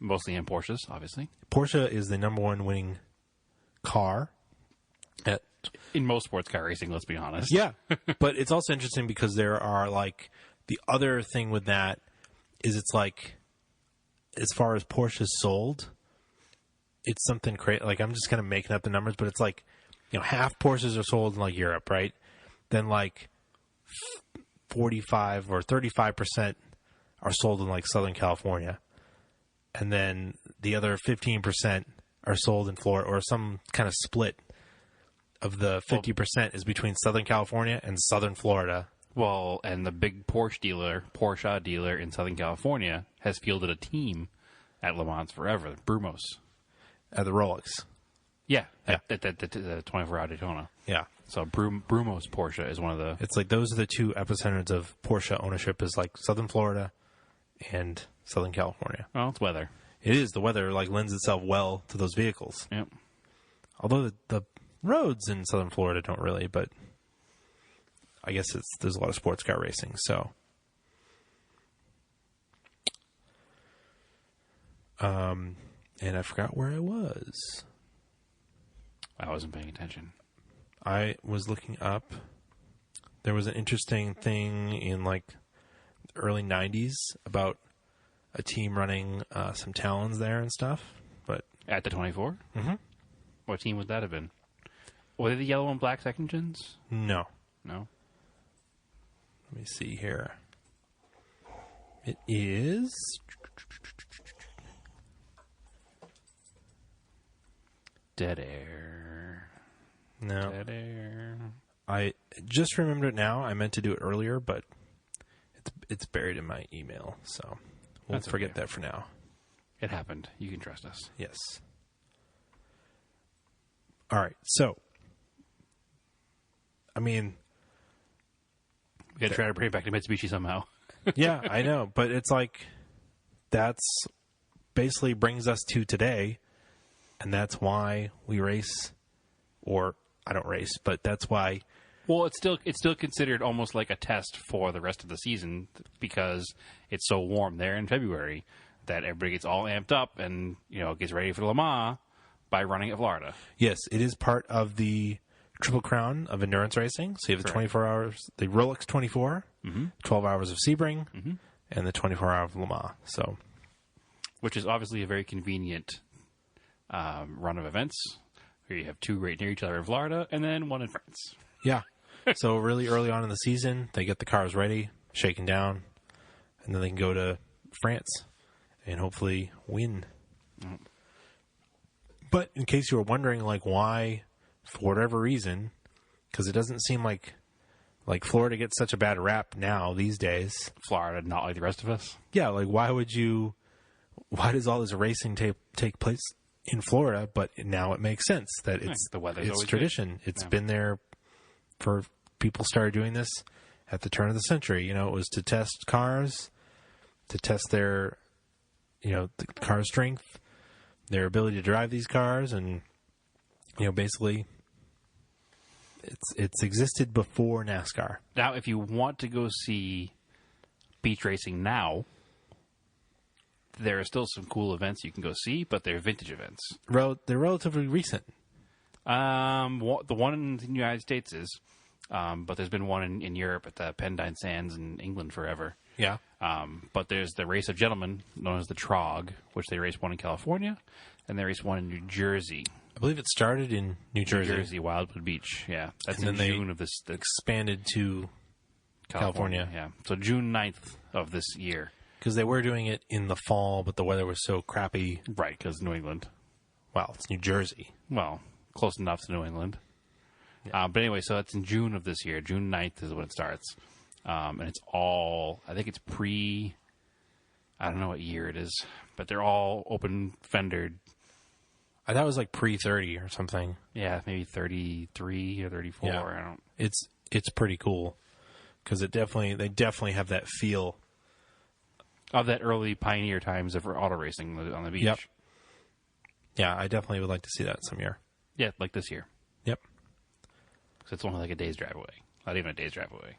Mostly in Porsches, obviously. Porsche is the number one winning car. In most sports car racing, let's be honest. Yeah. But it's also interesting because there are, like, the other thing with that is it's like, as far as Porsches sold, it's something crazy. Like, I'm just kind of making up the numbers, but it's like, half Porsches are sold in, like, Europe, right? Then, like, 45 or 35% are sold in, like, Southern California. And then the other 15% are sold in Florida, or some kind of split of the 50% is between Southern California and Southern Florida. Well, and the big Porsche dealer in Southern California has fielded a team at Le Mans forever, Brumos. At the Rolex. Yeah. At the 24-hour Daytona. Yeah. So Brumos Porsche is one of the... It's like those are the two epicenters of Porsche ownership, is like Southern Florida and Southern California. Well, it's weather. It is. The weather lends itself well to those vehicles. Yep. Although the roads in Southern Florida don't really, but I guess there's a lot of sports car racing, so. And I forgot where I was. I wasn't paying attention. I was looking up. There was an interesting thing in like the early 90s about a team running some Talons there and stuff. But At the 24? Mm-hmm. What team would that have been? Were they the yellow and black second gens? No. No? Let me see here. It is... Dead Air. No. Dead Air. I just remembered it now. I meant to do it earlier, but it's buried in my email, so we'll forget that for now. It happened. You can trust us. Yes. All right. So, I mean, We got to try to bring it back to Mitsubishi somehow. yeah, I know, but it's like that's basically brings us to today, and that's why we race, or I don't race, but that's why. Well, it's still considered almost like a test for the rest of the season because it's so warm there in February that everybody gets all amped up and gets ready for Le Mans by running at Florida. Yes, it is part of the Triple Crown of endurance racing. So you have the 24 hours, the Rolex 24, 12 hours of Sebring, and the 24 hour of Le Mans. So, which is obviously a very convenient run of events where you have two right near each other in Florida and then one in France. yeah. So really early on in the season, they get the cars ready, shaken down, and then they can go to France and hopefully win. But in case you were wondering, like, why, for whatever reason, because it doesn't seem like Florida gets such a bad rap now these days. Florida, not like the rest of us. Yeah, like why does all this racing take place in Florida? But now it makes sense that The weather's always tradition. good. It's been there for people started doing this at the turn of the century. It was to test cars, to test their, the car strength, their ability to drive these cars, and basically it's existed before NASCAR. Now, if you want to go see beach racing now, there are still some cool events you can go see, but they're vintage events. They're relatively recent. The one in the United States is, but there's been one in Europe at the Pendine Sands in England forever. Yeah. But there's the Race of Gentlemen, known as the Trog, which they race one in California, and they race one in New Jersey. I believe it started in New Jersey. New Jersey, Wildwood Beach. Yeah, that's and in then June of this. Expanded to California. Yeah, so June 9th of this year. Because they were doing it in the fall, but the weather was so crappy. Right, because New England. Well, it's New Jersey. Well, close enough to New England. Yeah. But anyway, so that's in June of this year. June 9th is when it starts. And it's all, I think it's I don't know what year it is, but they're all open fendered. I thought it was like pre-30 or something. Yeah, maybe 33 or 34. Yeah. I don't. It's pretty cool because they definitely have that feel Of that early pioneer times of auto racing on the beach. Yep. Yeah, I definitely would like to see that some year. Yeah, like this year. Yep. So it's only like a day's drive away. Not even a day's drive away.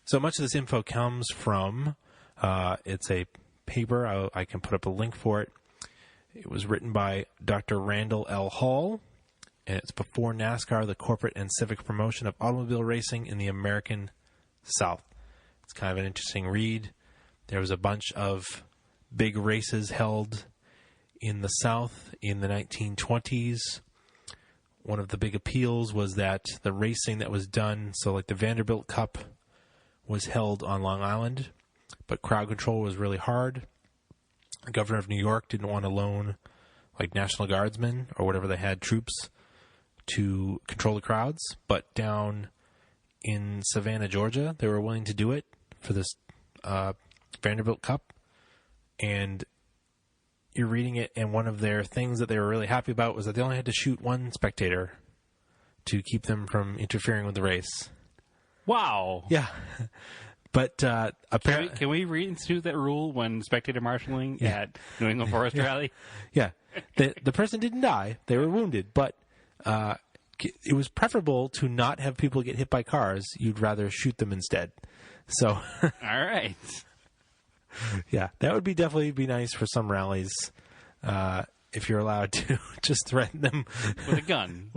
So much of this info comes from, it's a paper. I can put up a link for it. It was written by Dr. Randall L. Hall, and it's Before NASCAR, the Corporate and Civic Promotion of Automobile Racing in the American South. It's kind of an interesting read. There was a bunch of big races held in the South in the 1920s. One of the big appeals was that the racing that was done, so like the Vanderbilt Cup was held on Long Island, but crowd control was really hard. The governor of New York didn't want to loan like National Guardsmen or whatever they had troops to control the crowds, but down in Savannah, Georgia, they were willing to do it for this Vanderbilt Cup. And you're reading it, and one of their things that they were really happy about was that they only had to shoot one spectator to keep them from interfering with the race. Wow. Yeah. But apparently... Can we reinstitute that rule when spectator marshalling at New England Forest Rally? Yeah. The person didn't die. They were wounded. But it was preferable to not have people get hit by cars. You'd rather shoot them instead. So... All right. Yeah, that would definitely be nice for some rallies. if you're allowed to, just threaten them with a gun.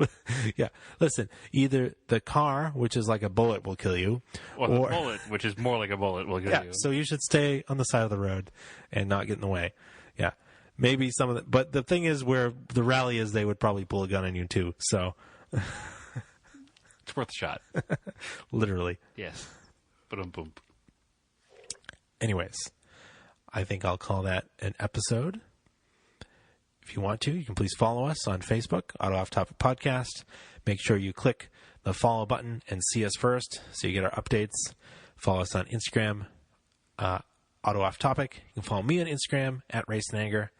Yeah. Listen, either the car, which is like a bullet, will kill you, Or the bullet, which is more like a bullet, will kill you. So you should stay on the side of the road and not get in the way. Yeah. Maybe some of the, but the thing is, where the rally is, they would probably pull a gun on you too. So it's worth a shot. Literally. Yes. Boom. Anyways, I think I'll call that an episode. If you want to, you can please follow us on Facebook, Auto Off Topic Podcast. Make sure you click the follow button and see us first so you get our updates. Follow us on Instagram, Auto Off Topic. You can follow me on Instagram at Race and Anger.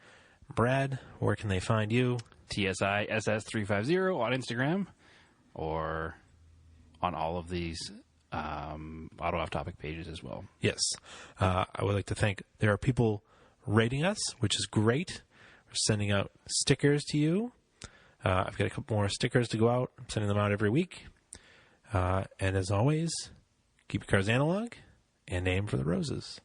Brad, where can they find you? TSISS350 on Instagram or on all of these Auto Off Topic pages as well. Yes. I would like to thank, there are people rating us, which is great. We're sending out stickers to you. I've got a couple more stickers to go out. I'm sending them out every week. And as always, keep your cars analog and aim for the roses.